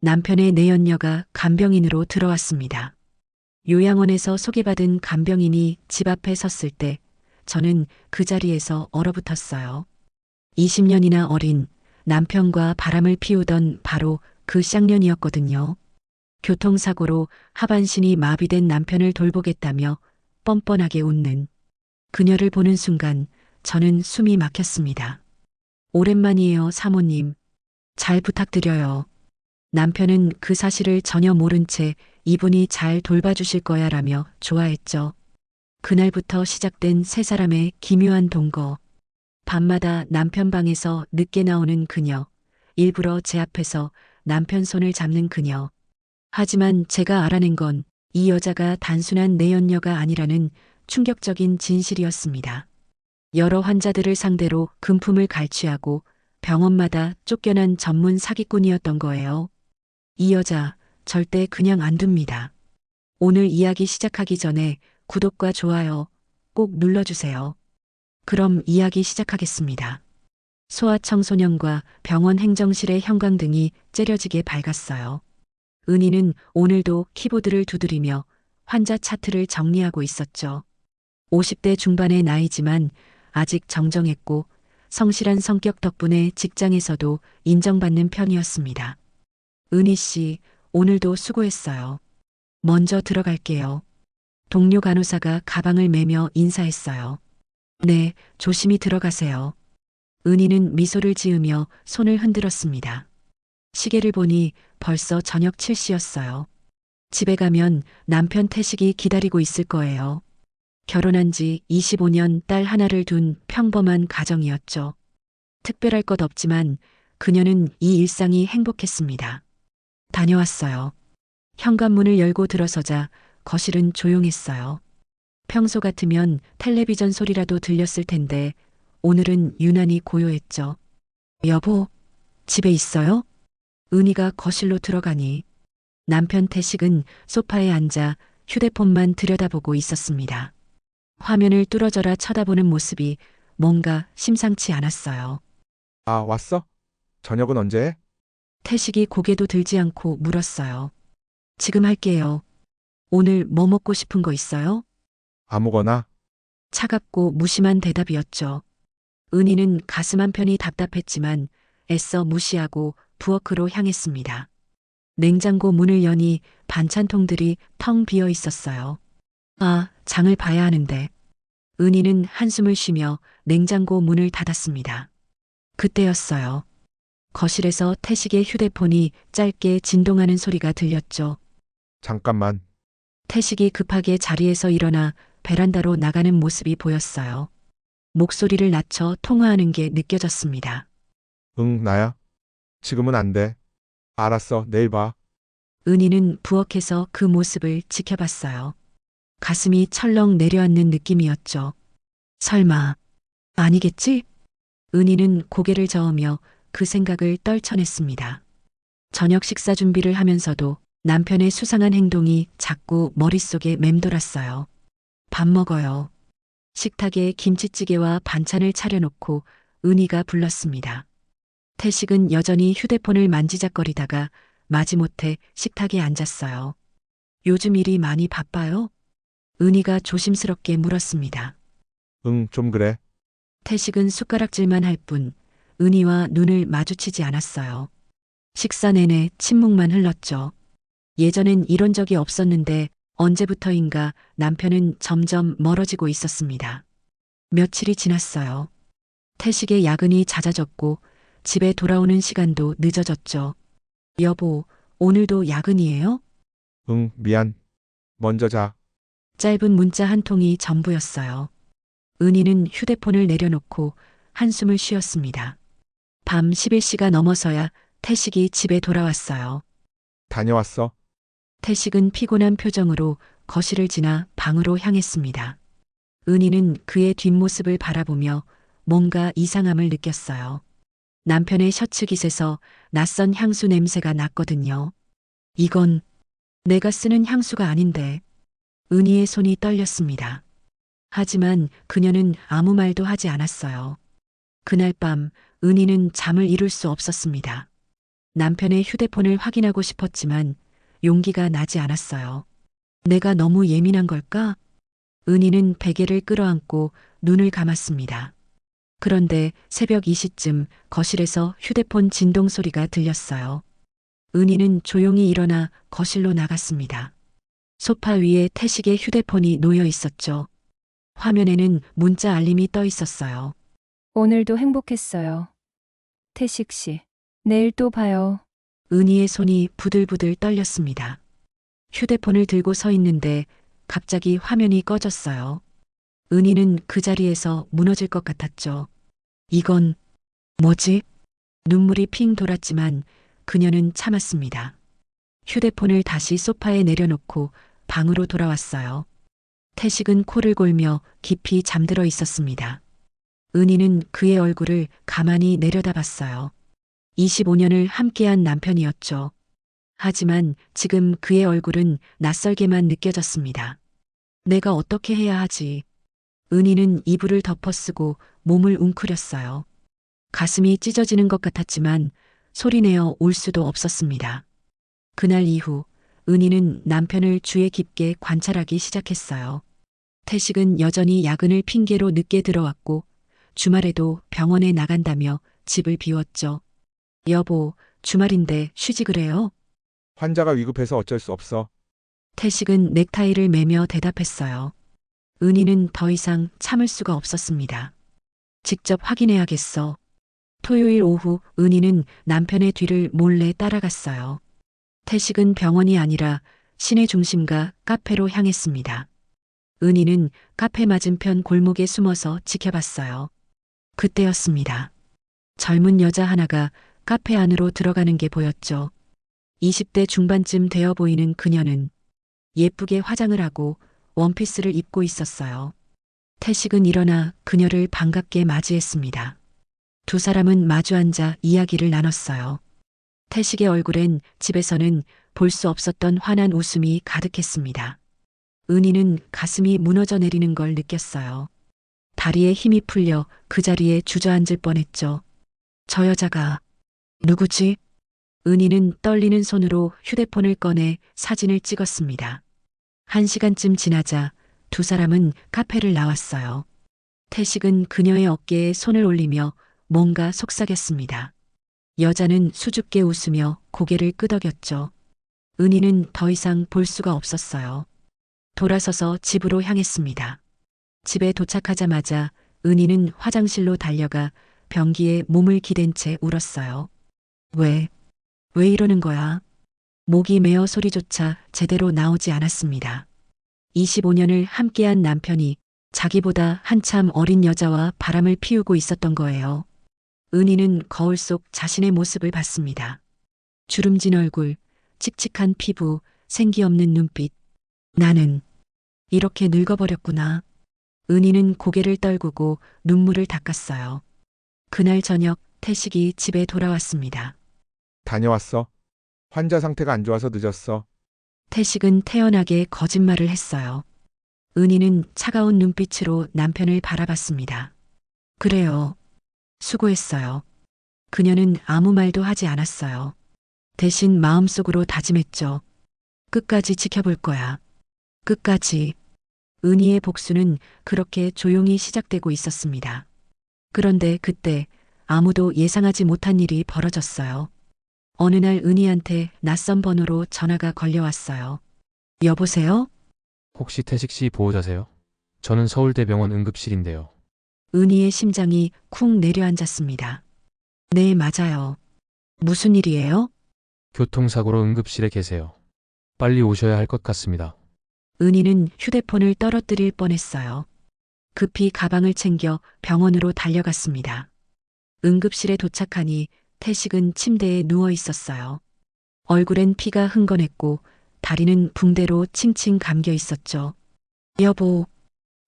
남편의 내연녀가 간병인으로 들어왔습니다. 요양원에서 소개받은 간병인이 집 앞에 섰을 때 저는 그 자리에서 얼어붙었어요. 20년이나 어린 남편과 바람을 피우던 바로 그 쌍년이었거든요. 교통사고로 하반신이 마비된 남편을 돌보겠다며 뻔뻔하게 웃는 그녀를 보는 순간 저는 숨이 막혔습니다. 오랜만이에요, 사모님. 잘 부탁드려요. 남편은 그 사실을 전혀 모른 채 이분이 잘 돌봐주실 거야 라며 좋아했죠. 그날부터 시작된 세 사람의 기묘한 동거. 밤마다 남편 방에서 늦게 나오는 그녀. 일부러 제 앞에서 남편 손을 잡는 그녀. 하지만 제가 알아낸 건 이 여자가 단순한 내연녀가 아니라는 충격적인 진실이었습니다. 여러 환자들을 상대로 금품을 갈취하고 병원마다 쫓겨난 전문 사기꾼이었던 거예요. 이 여자 절대 그냥 안 둡니다. 오늘 이야기 시작하기 전에 구독과 좋아요 꼭 눌러주세요. 그럼 이야기 시작하겠습니다. 소아청소년과 병원 행정실의 형광등이 째려지게 밝았어요. 은희는 오늘도 키보드를 두드리며 환자 차트를 정리하고 있었죠. 50대 중반의 나이지만 아직 정정했고 성실한 성격 덕분에 직장에서도 인정받는 편이었습니다. 은희 씨, 오늘도 수고했어요. 먼저 들어갈게요. 동료 간호사가 가방을 메며 인사했어요. 네, 조심히 들어가세요. 은희는 미소를 지으며 손을 흔들었습니다. 시계를 보니 벌써 저녁 7시였어요. 집에 가면 남편 태식이 기다리고 있을 거예요. 결혼한 지 25년 딸 하나를 둔 평범한 가정이었죠. 특별할 것 없지만 그녀는 이 일상이 행복했습니다. 다녀왔어요. 현관문을 열고 들어서자 거실은 조용했어요. 평소 같으면 텔레비전 소리라도 들렸을 텐데 오늘은 유난히 고요했죠. 여보, 집에 있어요? 은희가 거실로 들어가니 남편 태식은 소파에 앉아 휴대폰만 들여다보고 있었습니다. 화면을 뚫어져라 쳐다보는 모습이 뭔가 심상치 않았어요. 아, 왔어? 저녁은 언제 해? 태식이 고개도 들지 않고 물었어요. 지금 할게요. 오늘 뭐 먹고 싶은 거 있어요? 아무거나. 차갑고 무심한 대답이었죠. 은희는 가슴 한편이 답답했지만 애써 무시하고 부엌으로 향했습니다. 냉장고 문을 여니 반찬통들이 텅 비어 있었어요. 아, 장을 봐야 하는데. 은희는 한숨을 쉬며 냉장고 문을 닫았습니다. 그때였어요. 거실에서 태식의 휴대폰이 짧게 진동하는 소리가 들렸죠. 잠깐만. 태식이 급하게 자리에서 일어나 베란다로 나가는 모습이 보였어요. 목소리를 낮춰 통화하는 게 느껴졌습니다. 응, 나야. 지금은 안 돼. 알았어, 내일 봐. 은희는 부엌에서 그 모습을 지켜봤어요. 가슴이 철렁 내려앉는 느낌이었죠. 설마, 아니겠지? 은희는 고개를 저으며 그 생각을 떨쳐냈습니다. 저녁 식사 준비를 하면서도 남편의 수상한 행동이 자꾸 머릿속에 맴돌았어요. 밥 먹어요. 식탁에 김치찌개와 반찬을 차려놓고 은희가 불렀습니다. 태식은 여전히 휴대폰을 만지작거리다가 마지못해 식탁에 앉았어요. 요즘 일이 많이 바빠요? 은희가 조심스럽게 물었습니다. 응, 좀 그래. 태식은 숟가락질만 할 뿐 은희와 눈을 마주치지 않았어요. 식사 내내 침묵만 흘렀죠. 예전엔 이런 적이 없었는데 언제부터인가 남편은 점점 멀어지고 있었습니다. 며칠이 지났어요. 태식의 야근이 잦아졌고 집에 돌아오는 시간도 늦어졌죠. 여보, 오늘도 야근이에요? 응, 미안. 먼저 자. 짧은 문자 한 통이 전부였어요. 은희는 휴대폰을 내려놓고 한숨을 쉬었습니다. 밤 11시가 넘어서야 태식이 집에 돌아왔어요. 다녀왔어. 태식은 피곤한 표정으로 거실을 지나 방으로 향했습니다. 은희는 그의 뒷모습을 바라보며 뭔가 이상함을 느꼈어요. 남편의 셔츠 깃에서 낯선 향수 냄새가 났거든요. 이건 내가 쓰는 향수가 아닌데. 은희의 손이 떨렸습니다. 하지만 그녀는 아무 말도 하지 않았어요. 그날 밤 은희는 잠을 이룰 수 없었습니다. 남편의 휴대폰을 확인하고 싶었지만 용기가 나지 않았어요. 내가 너무 예민한 걸까? 은희는 베개를 끌어안고 눈을 감았습니다. 그런데 새벽 2시쯤 거실에서 휴대폰 진동 소리가 들렸어요. 은희는 조용히 일어나 거실로 나갔습니다. 소파 위에 태식의 휴대폰이 놓여 있었죠. 화면에는 문자 알림이 떠 있었어요. 오늘도 행복했어요. 태식 씨, 내일 또 봐요. 은희의 손이 부들부들 떨렸습니다. 휴대폰을 들고 서 있는데 갑자기 화면이 꺼졌어요. 은희는 그 자리에서 무너질 것 같았죠. 이건 뭐지? 눈물이 핑 돌았지만 그녀는 참았습니다. 휴대폰을 다시 소파에 내려놓고 방으로 돌아왔어요. 태식은 코를 골며 깊이 잠들어 있었습니다. 은희는 그의 얼굴을 가만히 내려다봤어요. 25년을 함께한 남편이었죠. 하지만 지금 그의 얼굴은 낯설게만 느껴졌습니다. 내가 어떻게 해야 하지? 은희는 이불을 덮어쓰고 몸을 웅크렸어요. 가슴이 찢어지는 것 같았지만 소리내어 울 수도 없었습니다. 그날 이후 은희는 남편을 주의 깊게 관찰하기 시작했어요. 태식은 여전히 야근을 핑계로 늦게 들어왔고 주말에도 병원에 나간다며 집을 비웠죠. 여보, 주말인데 쉬지 그래요? 환자가 위급해서 어쩔 수 없어. 태식은 넥타이를 매며 대답했어요. 은희는 더 이상 참을 수가 없었습니다. 직접 확인해야겠어. 토요일 오후 은희는 남편의 뒤를 몰래 따라갔어요. 태식은 병원이 아니라 시내 중심가 카페로 향했습니다. 은희는 카페 맞은편 골목에 숨어서 지켜봤어요. 그때였습니다. 젊은 여자 하나가 카페 안으로 들어가는 게 보였죠. 20대 중반쯤 되어 보이는 그녀는 예쁘게 화장을 하고 원피스를 입고 있었어요. 태식은 일어나 그녀를 반갑게 맞이했습니다. 두 사람은 마주 앉아 이야기를 나눴어요. 태식의 얼굴엔 집에서는 볼 수 없었던 환한 웃음이 가득했습니다. 은희는 가슴이 무너져 내리는 걸 느꼈어요. 다리에 힘이 풀려 그 자리에 주저앉을 뻔했죠. 저 여자가 누구지? 은희는 떨리는 손으로 휴대폰을 꺼내 사진을 찍었습니다. 1시간쯤 지나자 두 사람은 카페를 나왔어요. 태식은 그녀의 어깨에 손을 올리며 뭔가 속삭였습니다. 여자는 수줍게 웃으며 고개를 끄덕였죠. 은희는 더 이상 볼 수가 없었어요. 돌아서서 집으로 향했습니다. 집에 도착하자마자 은희는 화장실로 달려가 변기에 몸을 기댄 채 울었어요. 왜 이러는 거야? 목이 메어 소리조차 제대로 나오지 않았습니다. 25년을 함께한 남편이 자기보다 한참 어린 여자와 바람을 피우고 있었던 거예요. 은희는 거울 속 자신의 모습을 봤습니다. 주름진 얼굴, 칙칙한 피부, 생기 없는 눈빛. 나는 이렇게 늙어버렸구나. 은희는 고개를 떨구고 눈물을 닦았어요. 그날 저녁 태식이 집에 돌아왔습니다. 다녀왔어. 환자 상태가 안 좋아서 늦었어. 태식은 태연하게 거짓말을 했어요. 은희는 차가운 눈빛으로 남편을 바라봤습니다. 그래요. 수고했어요. 그녀는 아무 말도 하지 않았어요. 대신 마음속으로 다짐했죠. 끝까지 지켜볼 거야. 끝까지. 은희의 복수는 그렇게 조용히 시작되고 있었습니다. 그런데 그때 아무도 예상하지 못한 일이 벌어졌어요. 어느 날 은희한테 낯선 번호로 전화가 걸려왔어요. 여보세요? 혹시 태식 씨 보호자세요? 저는 서울대병원 응급실인데요. 은희의 심장이 쿵 내려앉았습니다. 네, 맞아요. 무슨 일이에요? 교통사고로 응급실에 계세요. 빨리 오셔야 할 것 같습니다. 은희는 휴대폰을 떨어뜨릴 뻔했어요. 급히 가방을 챙겨 병원으로 달려갔습니다. 응급실에 도착하니 태식은 침대에 누워 있었어요. 얼굴엔 피가 흥건했고 다리는 붕대로 칭칭 감겨 있었죠. 여보.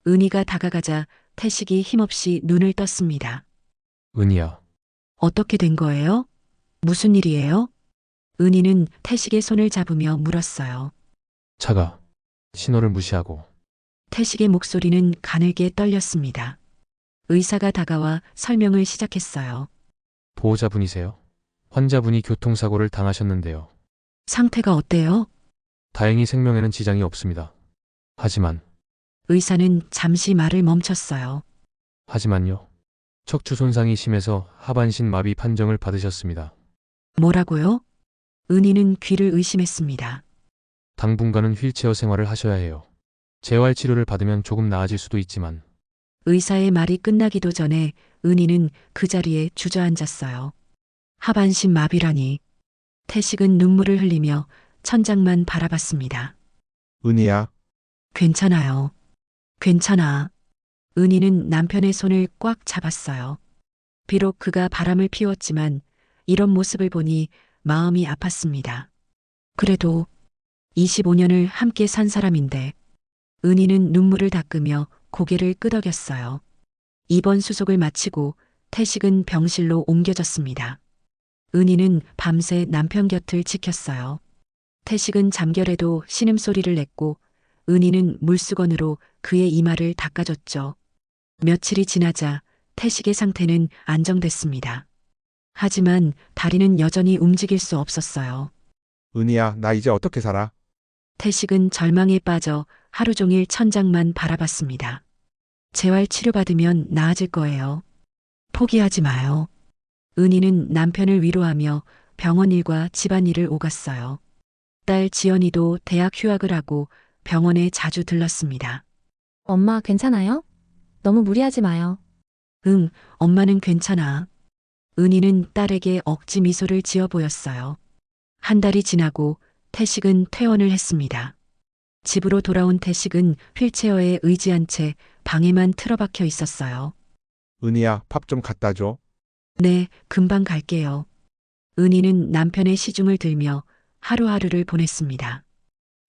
은희가 다가가자 태식이 힘없이 눈을 떴습니다. 은희야, 어떻게 된 거예요? 무슨 일이에요? 은희는 태식의 손을 잡으며 물었어요. 차가 신호를 무시하고. 태식의 목소리는 가늘게 떨렸습니다. 의사가 다가와 설명을 시작했어요. 보호자분이세요? 환자분이 교통사고를 당하셨는데요. 상태가 어때요? 다행히 생명에는 지장이 없습니다. 하지만, 의사는 잠시 말을 멈췄어요. 하지만요. 척추 손상이 심해서 하반신 마비 판정을 받으셨습니다. 뭐라고요? 은희는 귀를 의심했습니다. 당분간은 휠체어 생활을 하셔야 해요. 재활 치료를 받으면 조금 나아질 수도 있지만, 의사의 말이 끝나기도 전에 은희는 그 자리에 주저앉았어요. 하반신 마비라니. 태식은 눈물을 흘리며 천장만 바라봤습니다. 은희야, 괜찮아요. 괜찮아. 은희는 남편의 손을 꽉 잡았어요. 비록 그가 바람을 피웠지만 이런 모습을 보니 마음이 아팠습니다. 그래도 25년을 함께 산 사람인데 은희는 눈물을 닦으며 고개를 끄덕였어요. 입원 수속을 마치고 태식은 병실로 옮겨졌습니다. 은희는 밤새 남편 곁을 지켰어요. 태식은 잠결에도 신음소리를 냈고 은희는 물수건으로 그의 이마를 닦아줬죠. 며칠이 지나자 태식의 상태는 안정됐습니다. 하지만 다리는 여전히 움직일 수 없었어요. 은희야, 나 이제 어떻게 살아? 태식은 절망에 빠져 하루 종일 천장만 바라봤습니다. 재활 치료받으면 나아질 거예요. 포기하지 마요. 은희는 남편을 위로하며 병원 일과 집안일을 오갔어요. 딸 지연이도 대학 휴학을 하고 병원에 자주 들렀습니다. 엄마 괜찮아요? 너무 무리하지 마요. 응, 엄마는 괜찮아. 은희는 딸에게 억지 미소를 지어 보였어요. 한 달이 지나고 태식은 퇴원을 했습니다. 집으로 돌아온 태식은 휠체어에 의지한 채 방에만 틀어박혀 있었어요. 은희야, 밥 좀 갖다 줘. 네, 금방 갈게요. 은희는 남편의 시중을 들며 하루하루를 보냈습니다.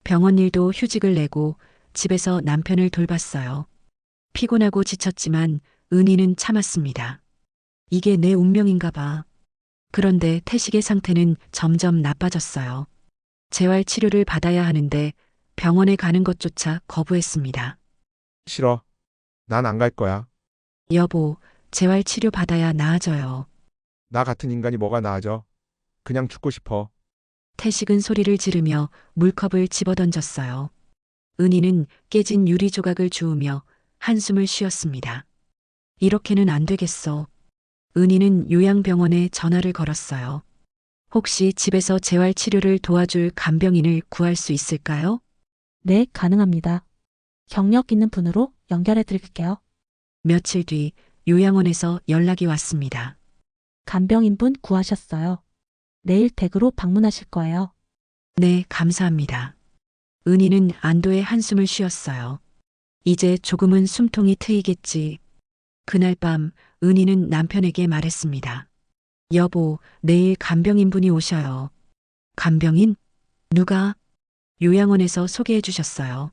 병원 일도 휴직을 내고 집에서 남편을 돌봤어요. 피곤하고 지쳤지만 은희는 참았습니다. 이게 내 운명인가 봐. 그런데 태식의 상태는 점점 나빠졌어요. 재활 치료를 받아야 하는데 병원에 가는 것조차 거부했습니다. 싫어. 난 안 갈 거야. 여보, 재활 치료 받아야 나아져요. 나 같은 인간이 뭐가 나아져? 그냥 죽고 싶어. 태식은 소리를 지르며 물컵을 집어던졌어요. 은희는 깨진 유리 조각을 주우며 한숨을 쉬었습니다. 이렇게는 안 되겠어. 은희는 요양병원에 전화를 걸었어요. 혹시 집에서 재활 치료를 도와줄 간병인을 구할 수 있을까요? 네, 가능합니다. 경력 있는 분으로 연결해 드릴게요. 며칠 뒤 요양원에서 연락이 왔습니다. 간병인분 구하셨어요. 내일 댁으로 방문하실 거예요. 네, 감사합니다. 은희는 안도의 한숨을 쉬었어요. 이제 조금은 숨통이 트이겠지. 그날 밤 은희는 남편에게 말했습니다. 여보, 내일 간병인분이 오셔요. 간병인? 누가? 요양원에서 소개해 주셨어요.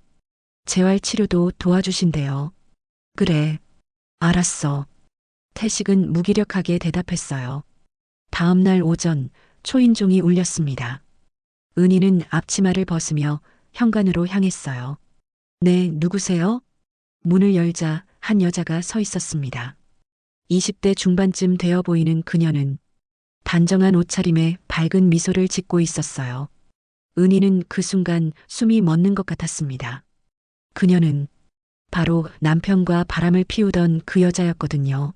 재활 치료도 도와주신대요. 그래. 알았어. 태식은 무기력하게 대답했어요. 다음 날 오전 초인종이 울렸습니다. 은희는 앞치마를 벗으며 현관으로 향했어요. 네, 누구세요? 문을 열자 한 여자가 서 있었습니다. 20대 중반쯤 되어 보이는 그녀는 단정한 옷차림에 밝은 미소를 짓고 있었어요. 은희는 그 순간 숨이 멎는 것 같았습니다. 그녀는 바로 남편과 바람을 피우던 그 여자였거든요.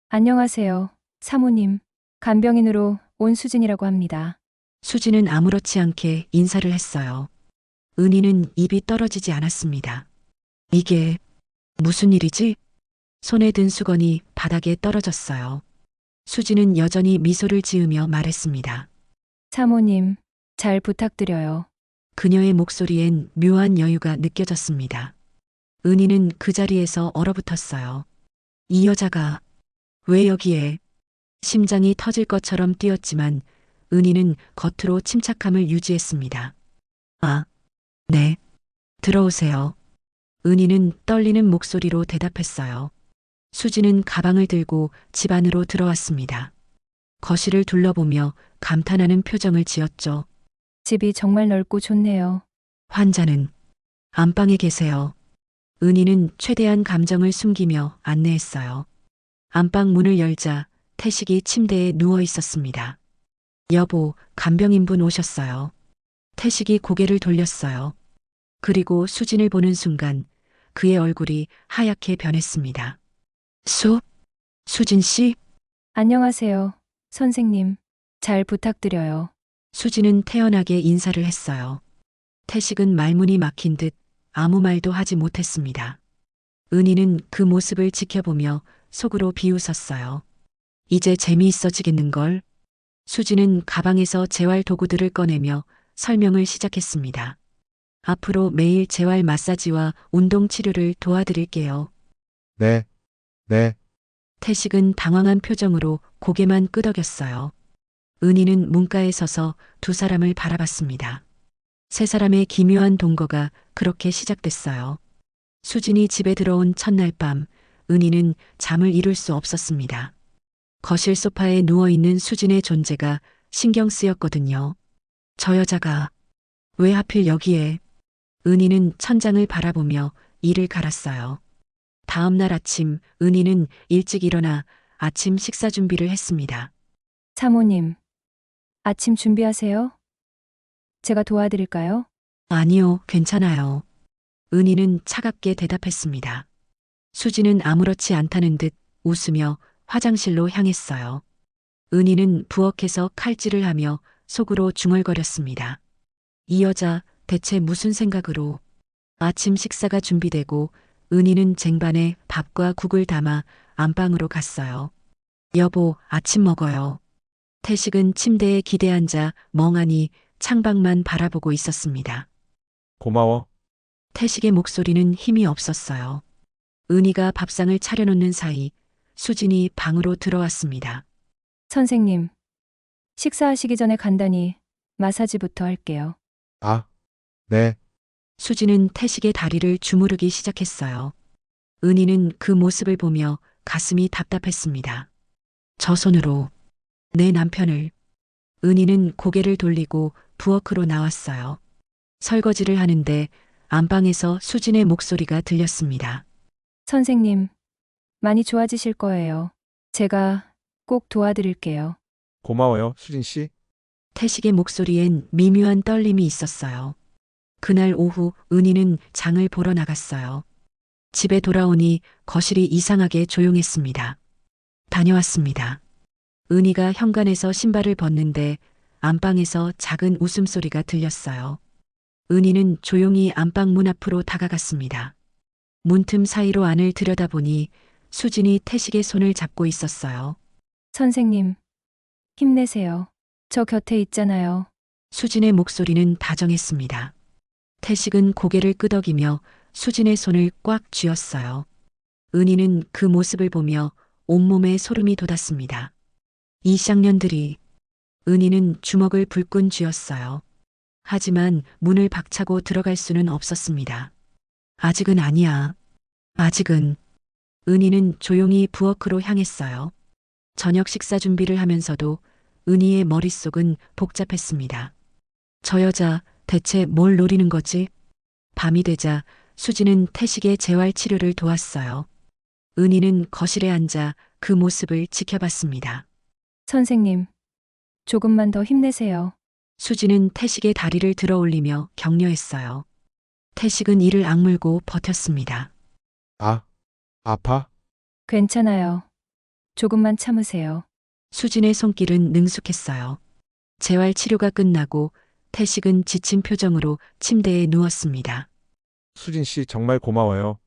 안녕하세요. 사모님. 간병인으로 온 수진이라고 합니다. 수지는 아무렇지 않게 인사를 했어요. 은희는 입이 떨어지지 않았습니다. 이게 무슨 일이지? 손에 든 수건이 바닥에 떨어졌어요. 수지는 여전히 미소를 지으며 말했습니다. 사모님, 잘 부탁드려요. 그녀의 목소리엔 묘한 여유가 느껴졌습니다. 은희는 그 자리에서 얼어붙었어요. 이 여자가 왜 여기에? 심장이 터질 것처럼 뛰었지만 은희는 겉으로 침착함을 유지했습니다. 아, 네. 들어오세요. 은희는 떨리는 목소리로 대답했어요. 수지는 가방을 들고 집 안으로 들어왔습니다. 거실을 둘러보며 감탄하는 표정을 지었죠. 집이 정말 넓고 좋네요. 환자는 안방에 계세요. 은희는 최대한 감정을 숨기며 안내했어요. 안방 문을 열자 태식이 침대에 누워 있었습니다. 여보, 간병인분 오셨어요. 태식이 고개를 돌렸어요. 그리고 수진을 보는 순간 그의 얼굴이 하얗게 변했습니다. 수진 씨? 안녕하세요. 선생님. 잘 부탁드려요. 수진은 태연하게 인사를 했어요. 태식은 말문이 막힌 듯 아무 말도 하지 못했습니다. 은희는 그 모습을 지켜보며 속으로 비웃었어요. 이제 재미있어지겠는걸? 수진은 가방에서 재활 도구들을 꺼내며 설명을 시작했습니다. 앞으로 매일 재활 마사지와 운동 치료를 도와드릴게요. 네, 네. 태식은 당황한 표정으로 고개만 끄덕였어요. 은희는 문가에 서서 두 사람을 바라봤습니다. 세 사람의 기묘한 동거가 그렇게 시작됐어요. 수진이 집에 들어온 첫날 밤, 은희는 잠을 이룰 수 없었습니다. 거실 소파에 누워있는 수진의 존재가 신경 쓰였거든요. 저 여자가 왜 하필 여기에? 은희는 천장을 바라보며 이를 갈았어요. 다음 날 아침, 은희는 일찍 일어나 아침 식사 준비를 했습니다. 사모님. 아침 준비하세요. 제가 도와드릴까요? 아니요, 괜찮아요. 은희는 차갑게 대답했습니다. 수지는 아무렇지 않다는 듯 웃으며 화장실로 향했어요. 은희는 부엌에서 칼질을 하며 속으로 중얼거렸습니다. 이 여자 대체 무슨 생각으로? 아침 식사가 준비되고 은희는 쟁반에 밥과 국을 담아 안방으로 갔어요. 여보, 아침 먹어요. 태식은 침대에 기대앉아 멍하니 창밖만 바라보고 있었습니다. 고마워. 태식의 목소리는 힘이 없었어요. 은희가 밥상을 차려놓는 사이 수진이 방으로 들어왔습니다. 선생님. 식사하시기 전에 간단히 마사지부터 할게요. 아, 네. 수진은 태식의 다리를 주무르기 시작했어요. 은희는 그 모습을 보며 가슴이 답답했습니다. 저 손으로 내 남편을. 은희는 고개를 돌리고 부엌으로 나왔어요. 설거지를 하는데 안방에서 수진의 목소리가 들렸습니다. 선생님. 많이 좋아지실 거예요. 제가 꼭 도와드릴게요. 고마워요, 수진 씨. 태식의 목소리엔 미묘한 떨림이 있었어요. 그날 오후 은희는 장을 보러 나갔어요. 집에 돌아오니 거실이 이상하게 조용했습니다. 다녀왔습니다. 은희가 현관에서 신발을 벗는데 안방에서 작은 웃음소리가 들렸어요. 은희는 조용히 안방 문 앞으로 다가갔습니다. 문틈 사이로 안을 들여다보니 수진이 태식의 손을 잡고 있었어요. 선생님. 힘내세요. 저 곁에 있잖아요. 수진의 목소리는 다정했습니다. 태식은 고개를 끄덕이며 수진의 손을 꽉 쥐었어요. 은희는 그 모습을 보며 온몸에 소름이 돋았습니다. 이 쌍년들이. 은희는 주먹을 불끈 쥐었어요. 하지만 문을 박차고 들어갈 수는 없었습니다. 아직은 아니야. 아직은. 은희는 조용히 부엌으로 향했어요. 저녁 식사 준비를 하면서도 은희의 머릿속은 복잡했습니다. 저 여자 대체 뭘 노리는 거지? 밤이 되자 수지는 태식의 재활 치료를 도왔어요. 은희는 거실에 앉아 그 모습을 지켜봤습니다. 선생님. 조금만 더 힘내세요. 수지는 태식의 다리를 들어 올리며 격려했어요. 태식은 이를 악물고 버텼습니다. 아, 아파? 괜찮아요. 조금만 참으세요. 수진의 손길은 능숙했어요. 재활 치료가 끝나고 태식은 지친 표정으로 침대에 누웠습니다. 수진 씨 정말 고마워요.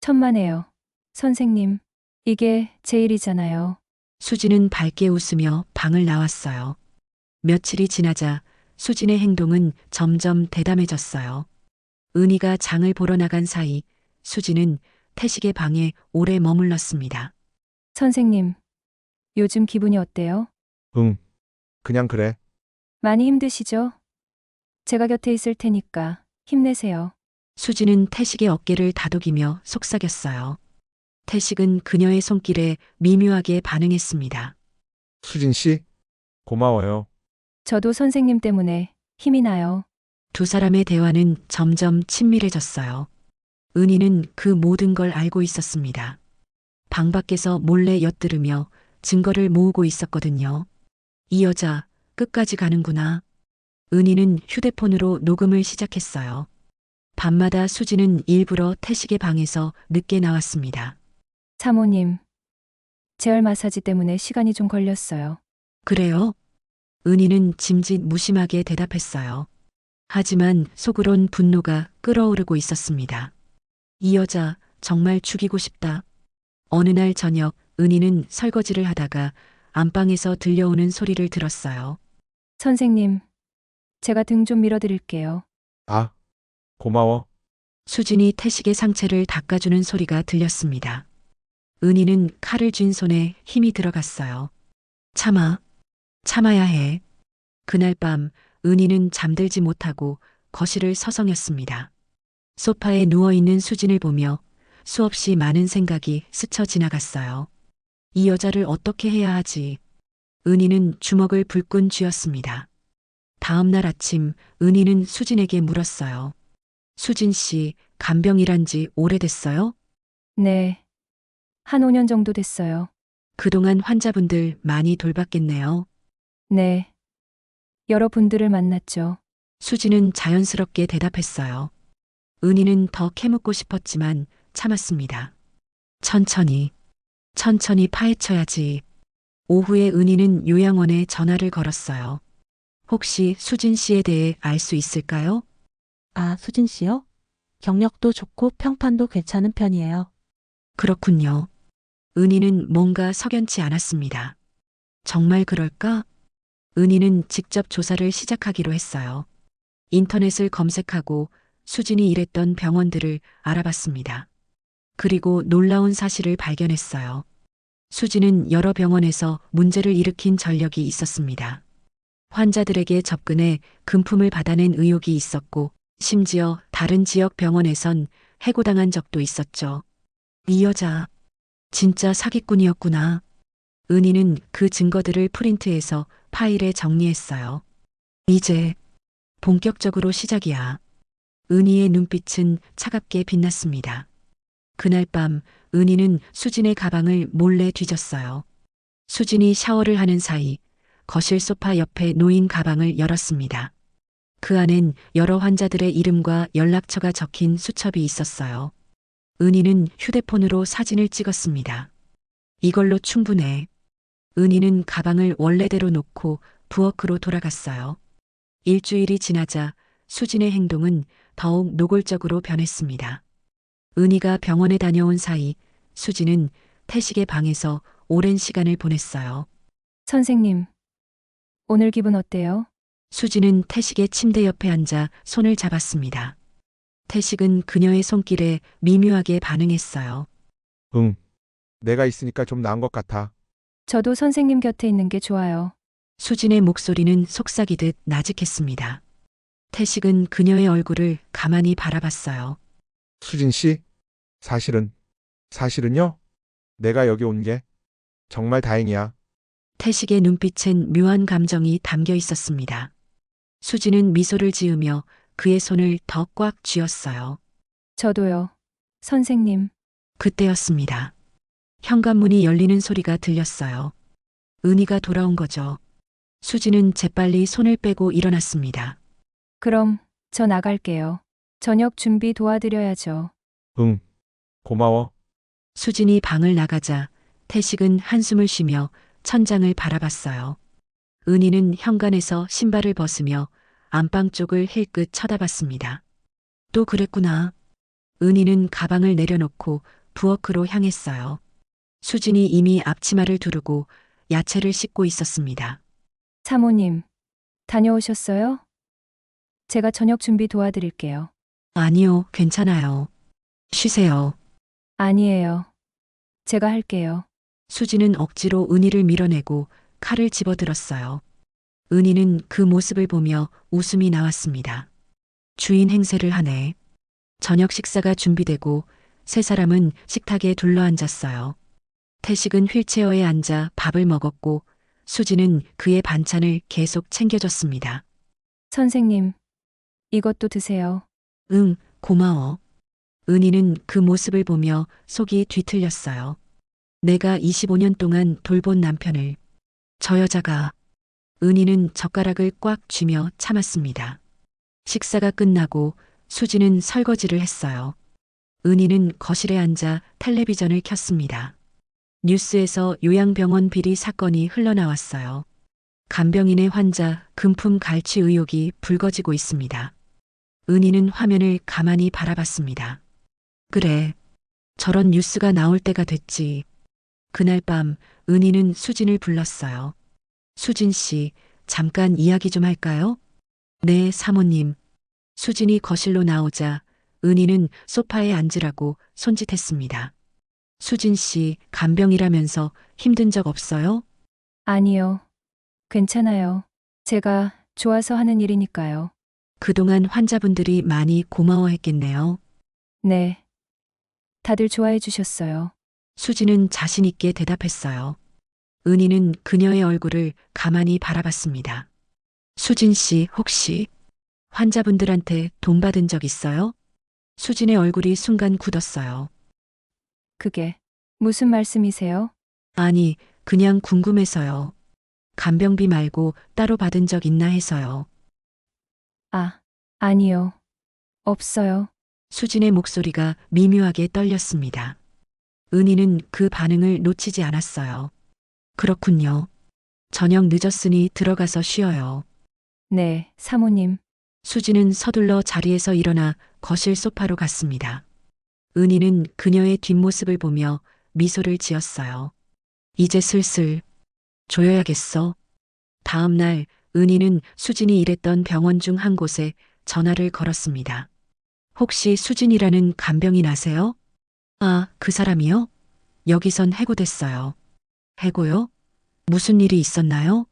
천만에요. 선생님. 이게 제 일이잖아요. 수진은 밝게 웃으며 방을 나왔어요. 며칠이 지나자 수진의 행동은 점점 대담해졌어요. 은희가 장을 보러 나간 사이 수진은 태식의 방에 오래 머물렀습니다. 선생님. 요즘 기분이 어때요? 응. 그냥 그래. 많이 힘드시죠? 제가 곁에 있을 테니까 힘내세요. 수진은 태식의 어깨를 다독이며 속삭였어요. 태식은 그녀의 손길에 미묘하게 반응했습니다. 수진 씨, 고마워요. 저도 선생님 때문에 힘이 나요. 두 사람의 대화는 점점 친밀해졌어요. 은희는 그 모든 걸 알고 있었습니다. 방 밖에서 몰래 엿들으며 증거를 모으고 있었거든요. 이 여자 끝까지 가는구나. 은희는 휴대폰으로 녹음을 시작했어요. 밤마다 수지는 일부러 태식의 방에서 늦게 나왔습니다. 사모님, 재활 마사지 때문에 시간이 좀 걸렸어요. 그래요? 은희는 짐짓 무심하게 대답했어요. 하지만 속으론 분노가 끓어오르고 있었습니다. 이 여자 정말 죽이고 싶다. 어느 날 저녁 은희는 설거지를 하다가 안방에서 들려오는 소리를 들었어요. 선생님, 제가 등 좀 밀어드릴게요. 아, 고마워. 수진이 태식의 상체를 닦아주는 소리가 들렸습니다. 은희는 칼을 쥔 손에 힘이 들어갔어요. 참아야 해. 그날 밤 은희는 잠들지 못하고 거실을 서성였습니다. 소파에 누워있는 수진을 보며 수없이 많은 생각이 스쳐 지나갔어요. 이 여자를 어떻게 해야 하지? 은희는 주먹을 불끈 쥐었습니다. 다음 날 아침 은희는 수진에게 물었어요. 수진 씨, 간병일한 지 오래됐어요? 네. 한 5년 정도 됐어요. 그동안 환자분들 많이 돌봤겠네요. 네. 여러 분들을 만났죠. 수진은 자연스럽게 대답했어요. 은희는 더 캐묻고 싶었지만 참았습니다. 천천히 파헤쳐야지. 오후에 은희는 요양원에 전화를 걸었어요. 혹시 수진 씨에 대해 알 수 있을까요? 아, 수진 씨요? 경력도 좋고 평판도 괜찮은 편이에요. 그렇군요. 은희는 뭔가 석연치 않았습니다. 정말 그럴까? 은희는 직접 조사를 시작하기로 했어요. 인터넷을 검색하고 수진이 일했던 병원들을 알아봤습니다. 그리고 놀라운 사실을 발견했어요. 수진은 여러 병원에서 문제를 일으킨 전력이 있었습니다. 환자들에게 접근해 금품을 받아낸 의혹이 있었고, 심지어 다른 지역 병원에선 해고당한 적도 있었죠. 이 여자, 진짜 사기꾼이었구나. 은희는 그 증거들을 프린트해서 파일에 정리했어요. 이제 본격적으로 시작이야. 은희의 눈빛은 차갑게 빛났습니다. 그날 밤 은희는 수진의 가방을 몰래 뒤졌어요. 수진이 샤워를 하는 사이 거실 소파 옆에 놓인 가방을 열었습니다. 그 안엔 여러 환자들의 이름과 연락처가 적힌 수첩이 있었어요. 은희는 휴대폰으로 사진을 찍었습니다. 이걸로 충분해. 은희는 가방을 원래대로 놓고 부엌으로 돌아갔어요. 일주일이 지나자 수진의 행동은 더욱 노골적으로 변했습니다. 은희가 병원에 다녀온 사이 수진은 태식의 방에서 오랜 시간을 보냈어요. 선생님, 오늘 기분 어때요? 수진은 태식의 침대 옆에 앉아 손을 잡았습니다. 태식은 그녀의 손길에 미묘하게 반응했어요. 응. 내가 있으니까 좀 나은 것 같아. 저도 선생님 곁에 있는 게 좋아요. 수진의 목소리는 속삭이듯 나직했습니다. 태식은 그녀의 얼굴을 가만히 바라봤어요. 수진 씨, 사실은요? 내가 여기 온 게 정말 다행이야. 태식의 눈빛엔 묘한 감정이 담겨 있었습니다. 수진은 미소를 지으며 그의 손을 더 꽉 쥐었어요. 저도요. 선생님, 그때였습니다. 현관문이 열리는 소리가 들렸어요. 은희가 돌아온 거죠. 수진은 재빨리 손을 빼고 일어났습니다. 그럼 저 나갈게요. 저녁 준비 도와드려야죠. 응. 고마워. 수진이 방을 나가자 태식은 한숨을 쉬며 천장을 바라봤어요. 은희는 현관에서 신발을 벗으며 안방 쪽을 힐끗 쳐다봤습니다. 또 그랬구나. 은희는 가방을 내려놓고 부엌으로 향했어요. 수진이 이미 앞치마를 두르고 야채를 씻고 있었습니다. 사모님, 다녀오셨어요? 제가 저녁 준비 도와드릴게요. 아니요, 괜찮아요. 쉬세요. 아니에요. 제가 할게요. 수진은 억지로 은희를 밀어내고 칼을 집어들었어요. 은희는 그 모습을 보며 웃음이 나왔습니다. 주인 행세를 하네. 저녁 식사가 준비되고 세 사람은 식탁에 둘러앉았어요. 태식은 휠체어에 앉아 밥을 먹었고 수진은 그의 반찬을 계속 챙겨줬습니다. 선생님, 이것도 드세요. 응, 고마워. 은희는 그 모습을 보며 속이 뒤틀렸어요. 내가 25년 동안 돌본 남편을 저 여자가 은희는 젓가락을 꽉 쥐며 참았습니다. 식사가 끝나고 수진은 설거지를 했어요. 은희는 거실에 앉아 텔레비전을 켰습니다. 뉴스에서 요양병원 비리 사건이 흘러나왔어요. 간병인의 환자 금품 갈취 의혹이 불거지고 있습니다. 은희는 화면을 가만히 바라봤습니다. 그래, 저런 뉴스가 나올 때가 됐지. 그날 밤 은희는 수진을 불렀어요. 수진 씨, 잠깐 이야기 좀 할까요? 네, 사모님. 수진이 거실로 나오자 은희는 소파에 앉으라고 손짓했습니다. 수진 씨, 간병이라면서 힘든 적 없어요? 아니요. 괜찮아요. 제가 좋아서 하는 일이니까요. 그동안 환자분들이 많이 고마워했겠네요. 네. 다들 좋아해 주셨어요. 수진은 자신 있게 대답했어요. 은희는 그녀의 얼굴을 가만히 바라봤습니다. 수진 씨, 혹시 환자분들한테 돈 받은 적 있어요? 수진의 얼굴이 순간 굳었어요. 그게 무슨 말씀이세요? 아니, 그냥 궁금해서요. 간병비 말고 따로 받은 적 있나 해서요. 아, 아니요. 없어요. 수진의 목소리가 미묘하게 떨렸습니다. 은희는 그 반응을 놓치지 않았어요. 그렇군요. 저녁 늦었으니 들어가서 쉬어요. 네, 사모님. 수진은 서둘러 자리에서 일어나 거실 소파로 갔습니다. 은희는 그녀의 뒷모습을 보며 미소를 지었어요. 이제 슬슬 조여야겠어. 다음 날 은희는 수진이 일했던 병원 중 한 곳에 전화를 걸었습니다. 혹시 수진이라는 간병인 아세요? 아, 그 사람이요? 여기선 해고됐어요. 해고요? 무슨 일이 있었나요?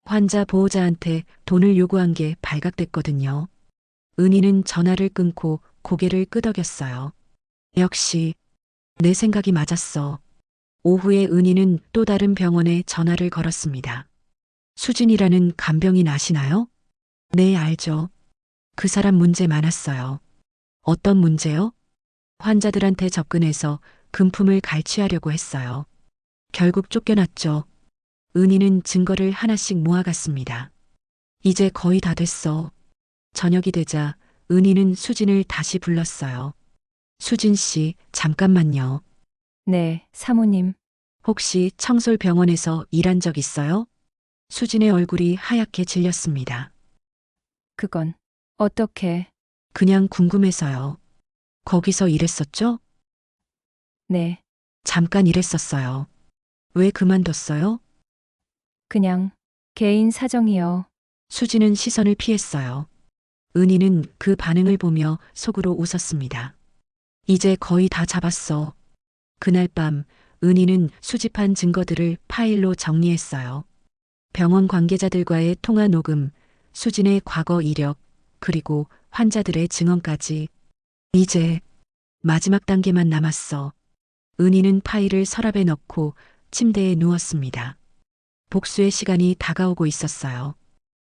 환자 보호자한테 돈을 요구한 게 발각됐거든요. 은희는 전화를 끊고 고개를 끄덕였어요. 역시 내 생각이 맞았어. 오후에 은희는 또 다른 병원에 전화를 걸었습니다. 수진이라는 간병인 아시나요? 네, 알죠. 그 사람 문제 많았어요. 어떤 문제요? 환자들한테 접근해서 금품을 갈취하려고 했어요. 결국 쫓겨났죠. 은희는 증거를 하나씩 모아갔습니다. 이제 거의 다 됐어. 저녁이 되자 은희는 수진을 다시 불렀어요. 수진 씨, 잠깐만요. 네, 사모님. 혹시 청솔병원에서 일한 적 있어요? 수진의 얼굴이 하얗게 질렸습니다. 그건 어떻게? 그냥 궁금해서요. 거기서 일했었죠? 네, 잠깐 일했었어요. 왜 그만뒀어요? 그냥 개인 사정이요. 수진은 시선을 피했어요. 은희는 그 반응을 보며 속으로 웃었습니다. 이제 거의 다 잡았어. 그날 밤 은희는 수집한 증거들을 파일로 정리했어요. 병원 관계자들과의 통화 녹음, 수진의 과거 이력, 그리고 환자들의 증언까지. 이제 마지막 단계만 남았어. 은희는 파일을 서랍에 넣고 침대에 누웠습니다. 복수의 시간이 다가오고 있었어요.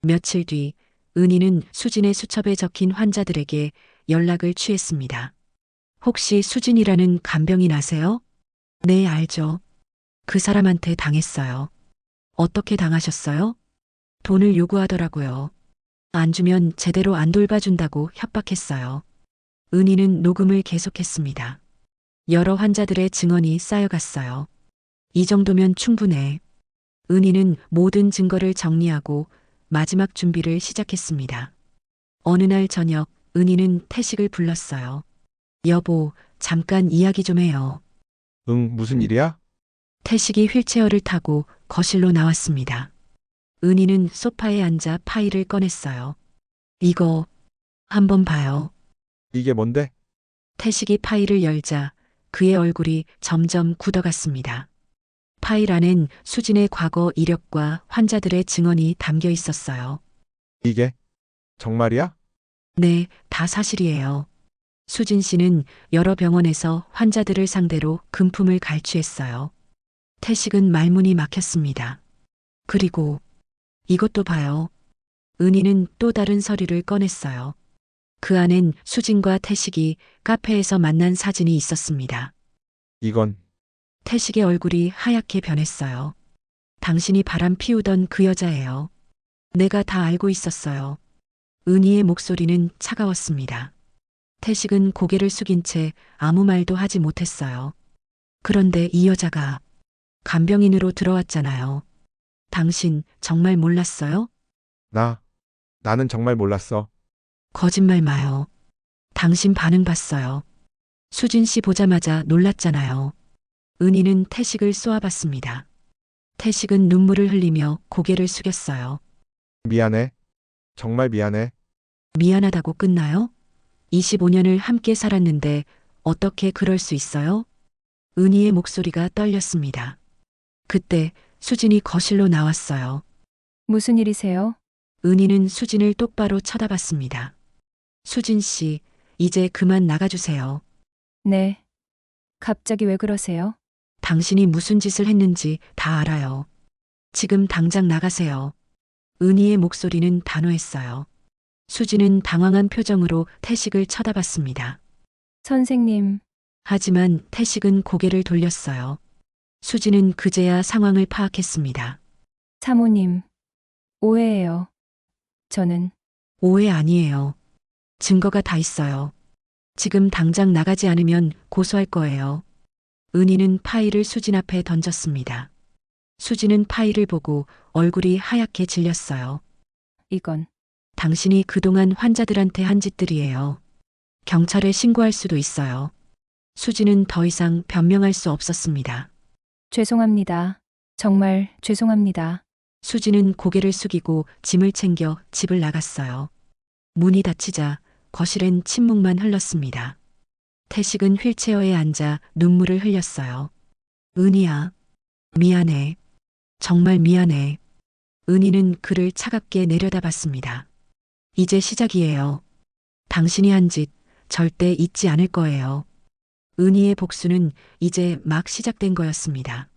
며칠 뒤 은희는 수진의 수첩에 적힌 환자들에게 연락을 취했습니다. 혹시 수진이라는 간병인 아세요? 네, 알죠. 그 사람한테 당했어요. 어떻게 당하셨어요? 돈을 요구하더라고요. 안 주면 제대로 안 돌봐준다고 협박했어요. 은희는 녹음을 계속했습니다. 여러 환자들의 증언이 쌓여갔어요. 이 정도면 충분해. 은희는 모든 증거를 정리하고 마지막 준비를 시작했습니다. 어느 날 저녁 은희는 태식을 불렀어요. 여보, 잠깐 이야기 좀 해요. 응, 무슨 일이야? 태식이 휠체어를 타고 거실로 나왔습니다. 은희는 소파에 앉아 파일을 꺼냈어요. 이거 한번 봐요. 이게 뭔데? 태식이 파일을 열자 그의 얼굴이 점점 굳어갔습니다. 파일 안엔 수진의 과거 이력과 환자들의 증언이 담겨 있었어요. 이게 정말이야? 네, 다 사실이에요. 수진 씨는 여러 병원에서 환자들을 상대로 금품을 갈취했어요. 태식은 말문이 막혔습니다. 그리고 이것도 봐요. 은희는 또 다른 서류를 꺼냈어요. 그 안엔 수진과 태식이 카페에서 만난 사진이 있었습니다. 이건 태식의 얼굴이 하얗게 변했어요. 당신이 바람 피우던 그 여자예요. 내가 다 알고 있었어요. 은희의 목소리는 차가웠습니다. 태식은 고개를 숙인 채 아무 말도 하지 못했어요. 그런데 이 여자가 간병인으로 들어왔잖아요. 당신 정말 몰랐어요? 나는 정말 몰랐어. 거짓말 마요. 당신 반응 봤어요. 수진 씨 보자마자 놀랐잖아요. 은희는 태식을 쏘아봤습니다. 태식은 눈물을 흘리며 고개를 숙였어요. 미안해. 정말 미안해. 미안하다고 끝나요? 25년을 함께 살았는데 어떻게 그럴 수 있어요? 은희의 목소리가 떨렸습니다. 그때 수진이 거실로 나왔어요. 무슨 일이세요? 은희는 수진을 똑바로 쳐다봤습니다. 수진 씨, 이제 그만 나가주세요. 네. 갑자기 왜 그러세요? 당신이 무슨 짓을 했는지 다 알아요. 지금 당장 나가세요. 은희의 목소리는 단호했어요. 수진은 당황한 표정으로 태식을 쳐다봤습니다. 선생님, 하지만 태식은 고개를 돌렸어요. 수진은 그제야 상황을 파악했습니다. 사모님. 오해예요. 저는 오해 아니에요. 증거가 다 있어요. 지금 당장 나가지 않으면 고소할 거예요. 은희는 파일을 수진 앞에 던졌습니다. 수진은 파일을 보고 얼굴이 하얗게 질렸어요. 이건 당신이 그동안 환자들한테 한 짓들이에요. 경찰에 신고할 수도 있어요. 수진은 더 이상 변명할 수 없었습니다. 죄송합니다. 정말 죄송합니다. 수진은 고개를 숙이고 짐을 챙겨 집을 나갔어요. 문이 닫히자 거실엔 침묵만 흘렀습니다. 태식은 휠체어에 앉아 눈물을 흘렸어요. 은희야, 미안해. 정말 미안해. 은희는 그를 차갑게 내려다봤습니다. 이제 시작이에요. 당신이 한 짓 절대 잊지 않을 거예요. 은희의 복수는 이제 막 시작된 거였습니다.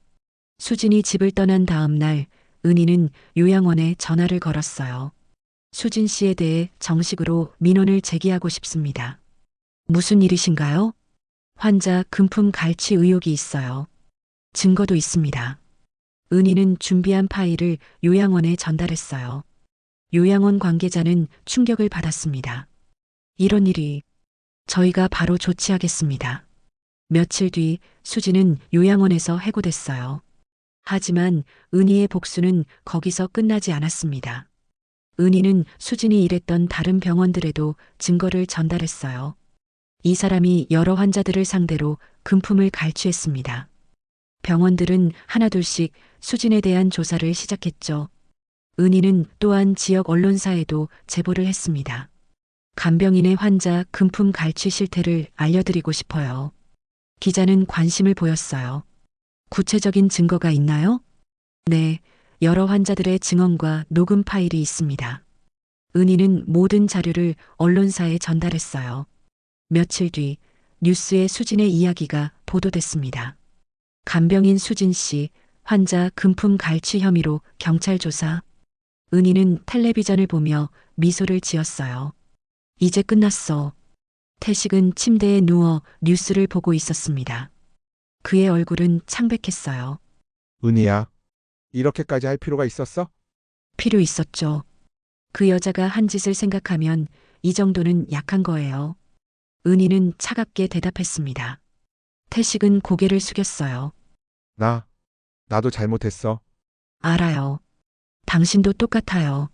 수진이 집을 떠난 다음 날 은희는 요양원에 전화를 걸었어요. 수진 씨에 대해 정식으로 민원을 제기하고 싶습니다. 무슨 일이신가요? 환자 금품 갈취 의혹이 있어요. 증거도 있습니다. 은희는 준비한 파일을 요양원에 전달했어요. 요양원 관계자는 충격을 받았습니다. 이런 일이 저희가 바로 조치하겠습니다. 며칠 뒤 수진은 요양원에서 해고됐어요. 하지만 은희의 복수는 거기서 끝나지 않았습니다. 은희는 수진이 일했던 다른 병원들에도 증거를 전달했어요. 이 사람이 여러 환자들을 상대로 금품을 갈취했습니다. 병원들은 하나둘씩 수진에 대한 조사를 시작했죠. 은희는 또한 지역 언론사에도 제보를 했습니다. 간병인의 환자 금품 갈취 실태를 알려드리고 싶어요. 기자는 관심을 보였어요. 구체적인 증거가 있나요? 네, 여러 환자들의 증언과 녹음 파일이 있습니다. 은희는 모든 자료를 언론사에 전달했어요. 며칠 뒤 뉴스에 수진의 이야기가 보도됐습니다. 간병인 수진 씨, 환자 금품 갈취 혐의로 경찰 조사. 은희는 텔레비전을 보며 미소를 지었어요. 이제 끝났어. 태식은 침대에 누워 뉴스를 보고 있었습니다. 그의 얼굴은 창백했어요. 은희야, 이렇게까지 할 필요가 있었어? 필요 있었죠. 그 여자가 한 짓을 생각하면 이 정도는 약한 거예요. 은희는 차갑게 대답했습니다. 태식은 고개를 숙였어요. 나도 잘못했어. 알아요. 당신도 똑같아요.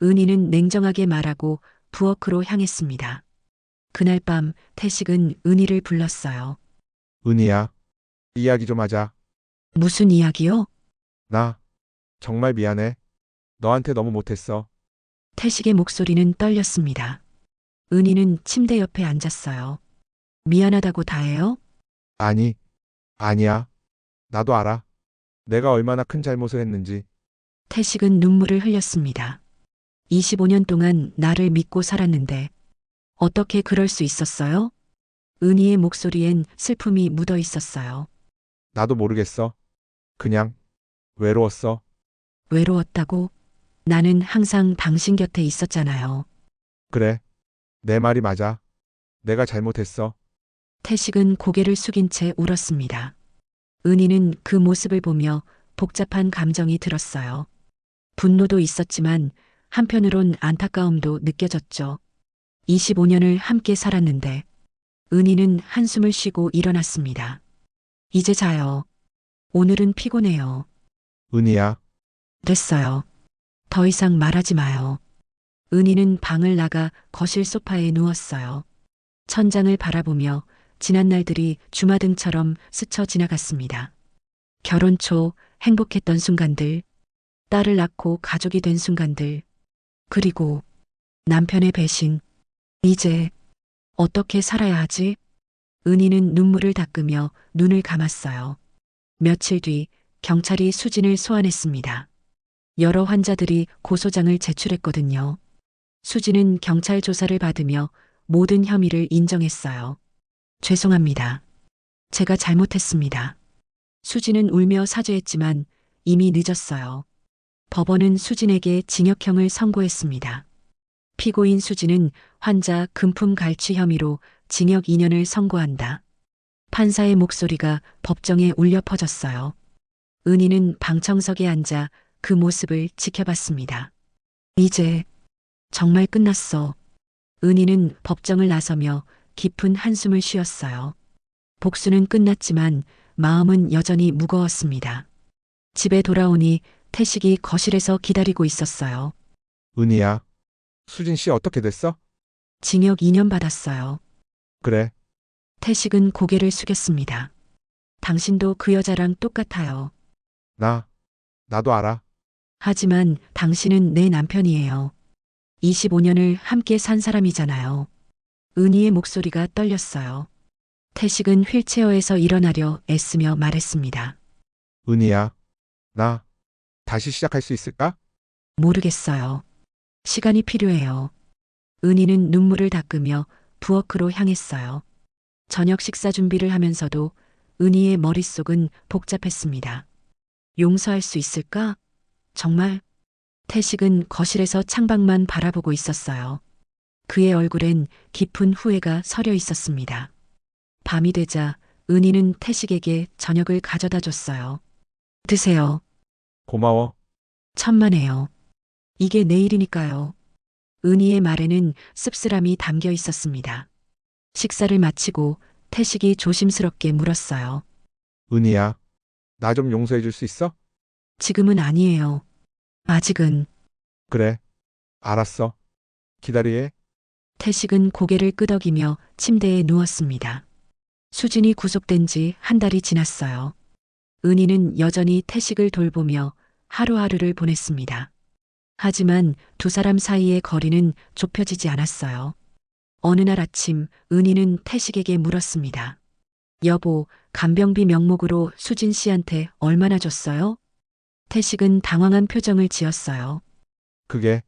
은희는 냉정하게 말하고 부엌으로 향했습니다. 그날 밤 태식은 은희를 불렀어요. 은희야, 이야기 좀 하자. 무슨 이야기요? 나 정말 미안해. 너한테 너무 못했어. 태식의 목소리는 떨렸습니다. 은희는 침대 옆에 앉았어요. 미안하다고 다해요? 아니야. 나도 알아. 내가 얼마나 큰 잘못을 했는지. 태식은 눈물을 흘렸습니다. 25년 동안 나를 믿고 살았는데 어떻게 그럴 수 있었어요? 은희의 목소리엔 슬픔이 묻어 있었어요. 나도 모르겠어. 그냥 외로웠어. 외로웠다고? 나는 항상 당신 곁에 있었잖아요. 그래. 내 말이 맞아. 내가 잘못했어. 태식은 고개를 숙인 채 울었습니다. 은희는 그 모습을 보며 복잡한 감정이 들었어요. 분노도 있었지만 한편으론 안타까움도 느껴졌죠. 25년을 함께 살았는데 은희는 한숨을 쉬고 일어났습니다. 이제 자요. 오늘은 피곤해요. 은희야, 됐어요. 더 이상 말하지 마요. 은희는 방을 나가 거실 소파에 누웠어요. 천장을 바라보며 지난 날들이 주마등처럼 스쳐 지나갔습니다. 결혼 초 행복했던 순간들, 딸을 낳고 가족이 된 순간들, 그리고 남편의 배신. 이제 어떻게 살아야 하지? 은희는 눈물을 닦으며 눈을 감았어요. 며칠 뒤 경찰이 수진을 소환했습니다. 여러 환자들이 고소장을 제출했거든요. 수진은 경찰 조사를 받으며 모든 혐의를 인정했어요. 죄송합니다. 제가 잘못했습니다. 수진은 울며 사죄했지만 이미 늦었어요. 법원은 수진에게 징역형을 선고했습니다. 피고인 수진은 환자 금품 갈취 혐의로 징역 2년을 선고한다. 판사의 목소리가 법정에 울려 퍼졌어요. 은희는 방청석에 앉아 그 모습을 지켜봤습니다. 이제 정말 끝났어. 은희는 법정을 나서며 깊은 한숨을 쉬었어요. 복수는 끝났지만 마음은 여전히 무거웠습니다. 집에 돌아오니 태식이 거실에서 기다리고 있었어요. 은희야. 수진 씨 어떻게 됐어? 징역 2년 받았어요. 그래. 태식은 고개를 숙였습니다. 당신도 그 여자랑 똑같아요. 나도 알아. 하지만 당신은 내 남편이에요. 25년을 함께 산 사람이잖아요. 은희의 목소리가 떨렸어요. 태식은 휠체어에서 일어나려 애쓰며 말했습니다. 은희야. 나 다시 시작할 수 있을까? 모르겠어요. 시간이 필요해요. 은희는 눈물을 닦으며 부엌으로 향했어요. 저녁 식사 준비를 하면서도 은희의 머릿속은 복잡했습니다. 용서할 수 있을까? 정말? 태식은 거실에서 창밖만 바라보고 있었어요. 그의 얼굴엔 깊은 후회가 서려 있었습니다. 밤이 되자 은희는 태식에게 저녁을 가져다 줬어요. 드세요. 고마워. 천만에요. 이게 내일이니까요. 은희의 말에는 씁쓸함이 담겨 있었습니다. 식사를 마치고 태식이 조심스럽게 물었어요. 은희야. 나 좀 용서해 줄 수 있어? 지금은 아니에요. 아직은. 그래. 알았어. 기다리해. 태식은 고개를 끄덕이며 침대에 누웠습니다. 수진이 구속된 지 한 달이 지났어요. 은희는 여전히 태식을 돌보며 하루하루를 보냈습니다. 하지만 두 사람 사이의 거리는 좁혀지지 않았어요. 어느 날 아침 은희는 태식에게 물었습니다. 여보, 간병비 명목으로 수진 씨한테 얼마나 줬어요? 태식은 당황한 표정을 지었어요. 그게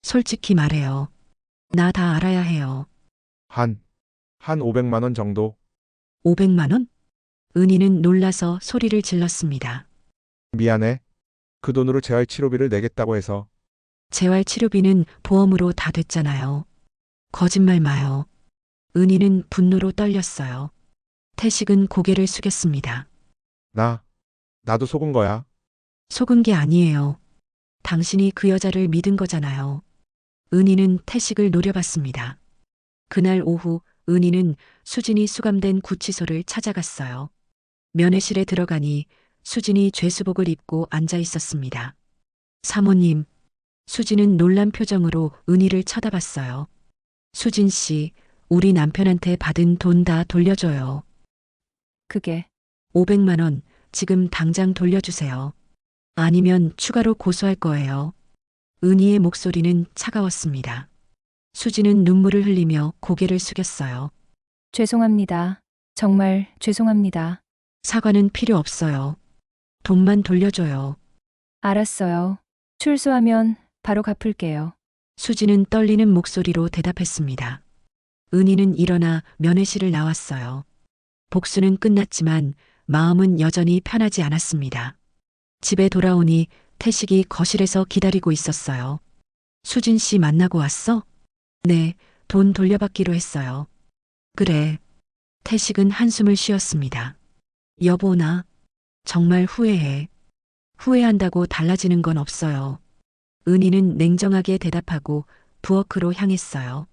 솔직히 말해요. 나 다 알아야 해요. 한 500만 원 정도. 500만 원? 은희는 놀라서 소리를 질렀습니다. 미안해. 그 돈으로 재활 치료비를 내겠다고 해서. 재활 치료비는 보험으로 다 됐잖아요. 거짓말 마요. 은희는 분노로 떨렸어요. 태식은 고개를 숙였습니다. 나도 속은 거야. 속은 게 아니에요. 당신이 그 여자를 믿은 거잖아요. 은희는 태식을 노려봤습니다. 그날 오후 은희는 수진이 수감된 구치소를 찾아갔어요. 면회실에 들어가니 수진이 죄수복을 입고 앉아 있었습니다. 사모님, 수진은 놀란 표정으로 은희를 쳐다봤어요. 수진 씨, 우리 남편한테 받은 돈 다 돌려줘요. 그게 500만 원 지금 당장 돌려주세요. 아니면 추가로 고소할 거예요. 은희의 목소리는 차가웠습니다. 수진은 눈물을 흘리며 고개를 숙였어요. 죄송합니다. 정말 죄송합니다. 사과는 필요 없어요. 돈만 돌려줘요. 알았어요. 출소하면 바로 갚을게요. 수진은 떨리는 목소리로 대답했습니다. 은희는 일어나 면회실을 나왔어요. 복수는 끝났지만 마음은 여전히 편하지 않았습니다. 집에 돌아오니 태식이 거실에서 기다리고 있었어요. 수진 씨 만나고 왔어? 네, 돈 돌려받기로 했어요. 그래. 태식은 한숨을 쉬었습니다. 여보, 나 정말 후회해. 후회한다고 달라지는 건 없어요. 은희는 냉정하게 대답하고 부엌으로 향했어요.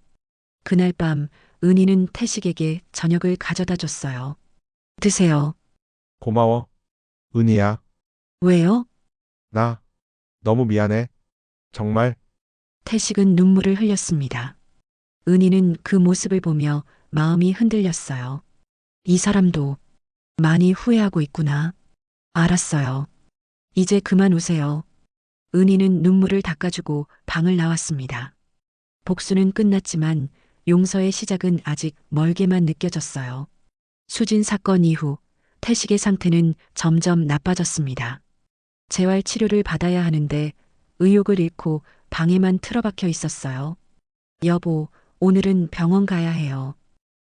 그날 밤 은희는 태식에게 저녁을 가져다 줬어요. 드세요. 고마워. 은희야, 왜요? 나 너무 미안해. 정말 태식은 눈물을 흘렸습니다. 은희는 그 모습을 보며 마음이 흔들렸어요. 이 사람도 많이 후회하고 있구나. 알았어요. 이제 그만 우세요. 은희는 눈물을 닦아주고 방을 나왔습니다. 복수는 끝났지만 용서의 시작은 아직 멀게만 느껴졌어요. 수진 사건 이후 태식의 상태는 점점 나빠졌습니다. 재활 치료를 받아야 하는데 의욕을 잃고 방에만 틀어박혀 있었어요. 여보, 오늘은 병원 가야 해요.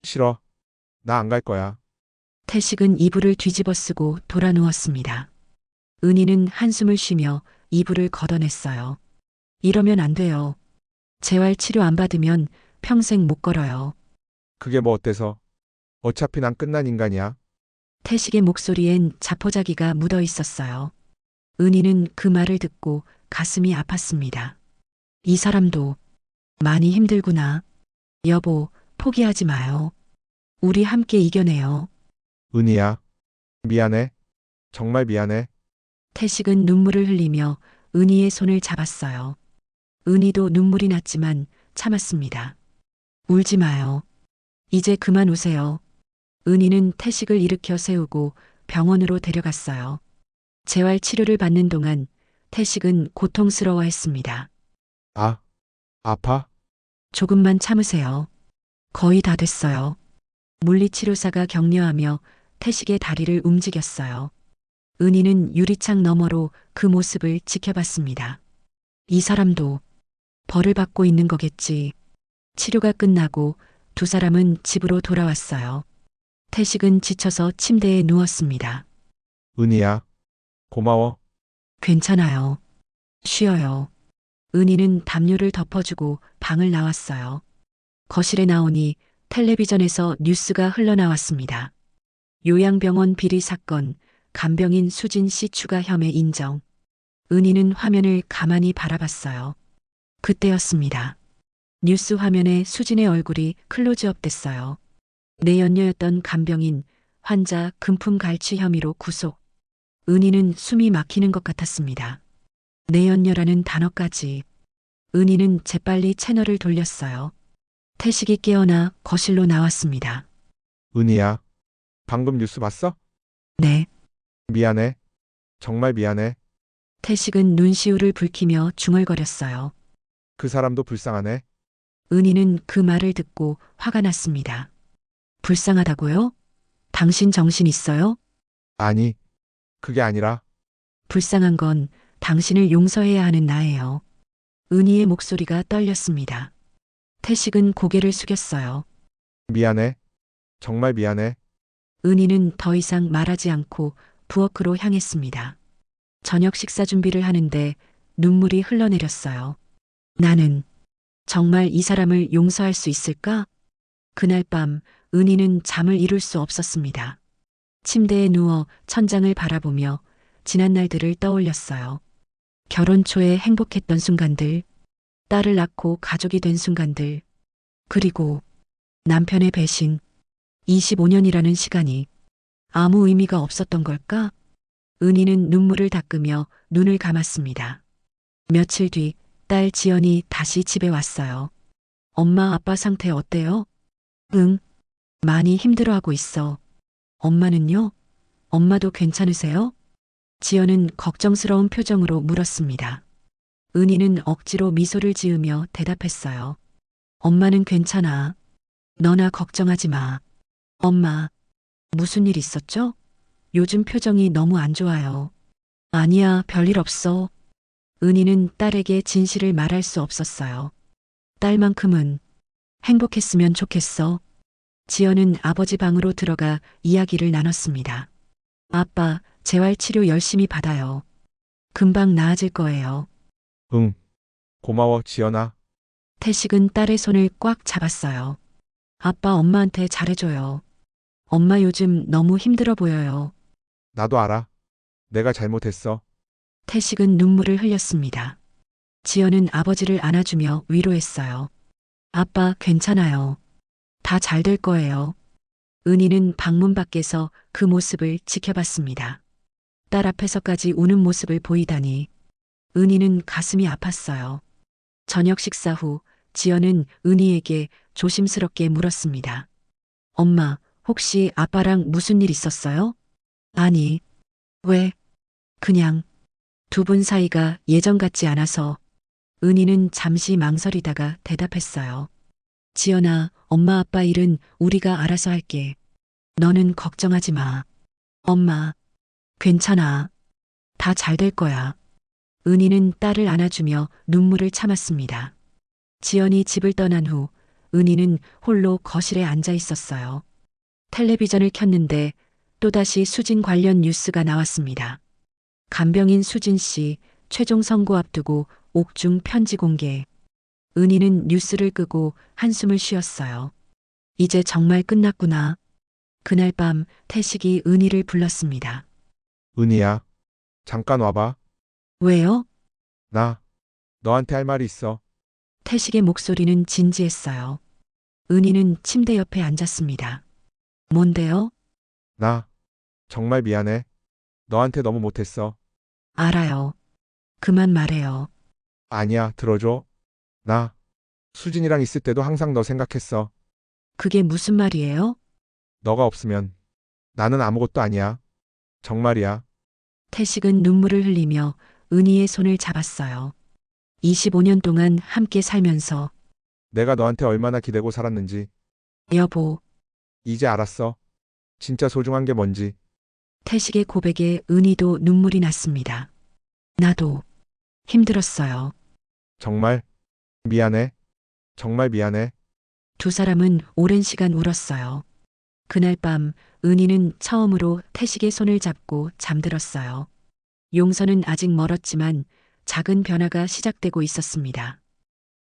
싫어. 나 안 갈 거야. 태식은 이불을 뒤집어 쓰고 돌아 누웠습니다. 은희는 한숨을 쉬며 이불을 걷어냈어요. 이러면 안 돼요. 재활 치료 안 받으면 평생 못 걸어요. 그게 뭐 어때서? 어차피 난 끝난 인간이야. 태식의 목소리엔 자포자기가 묻어 있었어요. 은희는 그 말을 듣고 가슴이 아팠습니다. 이 사람도 많이 힘들구나. 여보, 포기하지 마요. 우리 함께 이겨내요. 은희야, 미안해. 정말 미안해. 태식은 눈물을 흘리며 은희의 손을 잡았어요. 은희도 눈물이 났지만 참았습니다. 울지 마요. 이제 그만 우세요. 은희는 태식을 일으켜 세우고 병원으로 데려갔어요. 재활 치료를 받는 동안 태식은 고통스러워했습니다. 아, 아파? 조금만 참으세요. 거의 다 됐어요. 물리치료사가 격려하며 태식의 다리를 움직였어요. 은희는 유리창 너머로 그 모습을 지켜봤습니다. 이 사람도 벌을 받고 있는 거겠지. 치료가 끝나고 두 사람은 집으로 돌아왔어요. 태식은 지쳐서 침대에 누웠습니다. 은희야, 고마워. 괜찮아요. 쉬어요. 은희는 담요를 덮어주고 방을 나왔어요. 거실에 나오니 텔레비전에서 뉴스가 흘러나왔습니다. 요양병원 비리 사건, 간병인 수진 씨 추가 혐의 인정. 은희는 화면을 가만히 바라봤어요. 그때였습니다. 뉴스 화면에 수진의 얼굴이 클로즈업 됐어요. 내연녀였던 간병인, 환자 금품 갈취 혐의로 구속. 은희는 숨이 막히는 것 같았습니다. 내연녀라는 단어까지. 은희는 재빨리 채널을 돌렸어요. 태식이 깨어나 거실로 나왔습니다. 은희야, 방금 뉴스 봤어? 네. 미안해. 정말 미안해. 태식은 눈시울을 붉히며 중얼거렸어요. 그 사람도 불쌍하네. 은희는 그 말을 듣고 화가 났습니다. 불쌍하다고요? 당신 정신 있어요? 아니, 그게 아니라 불쌍한 건 당신을 용서해야 하는 나예요. 은희의 목소리가 떨렸습니다. 태식은 고개를 숙였어요. 미안해. 정말 미안해. 은희는 더 이상 말하지 않고 부엌으로 향했습니다. 저녁 식사 준비를 하는데 눈물이 흘러내렸어요. 나는 정말 이 사람을 용서할 수 있을까? 그날 밤 은희는 잠을 이룰 수 없었습니다. 침대에 누워 천장을 바라보며 지난 날들을 떠올렸어요. 결혼 초에 행복했던 순간들, 딸을 낳고 가족이 된 순간들, 그리고 남편의 배신, 25년이라는 시간이 아무 의미가 없었던 걸까? 은희는 눈물을 닦으며 눈을 감았습니다. 며칠 뒤 딸 지연이 다시 집에 왔어요. 엄마 아빠 상태 어때요? 응, 많이 힘들어하고 있어. 엄마는요? 엄마도 괜찮으세요? 지연은 걱정스러운 표정으로 물었습니다. 은희는 억지로 미소를 지으며 대답했어요. 엄마는 괜찮아. 너나 걱정하지 마. 엄마, 무슨 일 있었죠? 요즘 표정이 너무 안 좋아요. 아니야, 별일 없어. 은희는 딸에게 진실을 말할 수 없었어요. 딸만큼은 행복했으면 좋겠어. 지연은 아버지 방으로 들어가 이야기를 나눴습니다. 아빠, 재활치료 열심히 받아요. 금방 나아질 거예요. 응. 고마워, 지연아. 태식은 딸의 손을 꽉 잡았어요. 아빠 엄마한테 잘해줘요. 엄마 요즘 너무 힘들어 보여요. 나도 알아. 내가 잘못했어. 태식은 눈물을 흘렸습니다. 지연은 아버지를 안아주며 위로했어요. 아빠, 괜찮아요. 다 잘 될 거예요. 은희는 방문 밖에서 그 모습을 지켜봤습니다. 딸 앞에서까지 우는 모습을 보이다니 은희는 가슴이 아팠어요. 저녁 식사 후 지연은 은희에게 조심스럽게 물었습니다. 엄마, 혹시 아빠랑 무슨 일 있었어요? 아니, 왜? 그냥 두 분 사이가 예전 같지 않아서. 은희는 잠시 망설이다가 대답했어요. 지연아, 엄마 아빠 일은 우리가 알아서 할게. 너는 걱정하지 마. 엄마, 괜찮아. 다 잘 될 거야. 은희는 딸을 안아주며 눈물을 참았습니다. 지연이 집을 떠난 후 은희는 홀로 거실에 앉아 있었어요. 텔레비전을 켰는데 또다시 수진 관련 뉴스가 나왔습니다. 간병인 수진 씨 최종 선고 앞두고 옥중 편지 공개. 은희는 뉴스를 끄고 한숨을 쉬었어요. 이제 정말 끝났구나. 그날 밤 태식이 은희를 불렀습니다. 은희야, 잠깐 와봐. 왜요? 나 너한테 할 말이 있어. 태식의 목소리는 진지했어요. 은희는 침대 옆에 앉았습니다. 뭔데요? 나 정말 미안해. 너한테 너무 못했어. 알아요. 그만 말해요. 아니야, 들어줘. 나 수진이랑 있을 때도 항상 너 생각했어. 그게 무슨 말이에요? 너가 없으면 나는 아무것도 아니야. 정말이야. 태식은 눈물을 흘리며 은희의 손을 잡았어요. 25년 동안 함께 살면서 내가 너한테 얼마나 기대고 살았는지 여보, 이제 알았어. 진짜 소중한 게 뭔지. 태식의 고백에 은희도 눈물이 났습니다. 나도 힘들었어요. 정말 미안해. 정말 미안해. 두 사람은 오랜 시간 울었어요. 그날 밤 은희는 처음으로 태식의 손을 잡고 잠들었어요. 용서는 아직 멀었지만 작은 변화가 시작되고 있었습니다.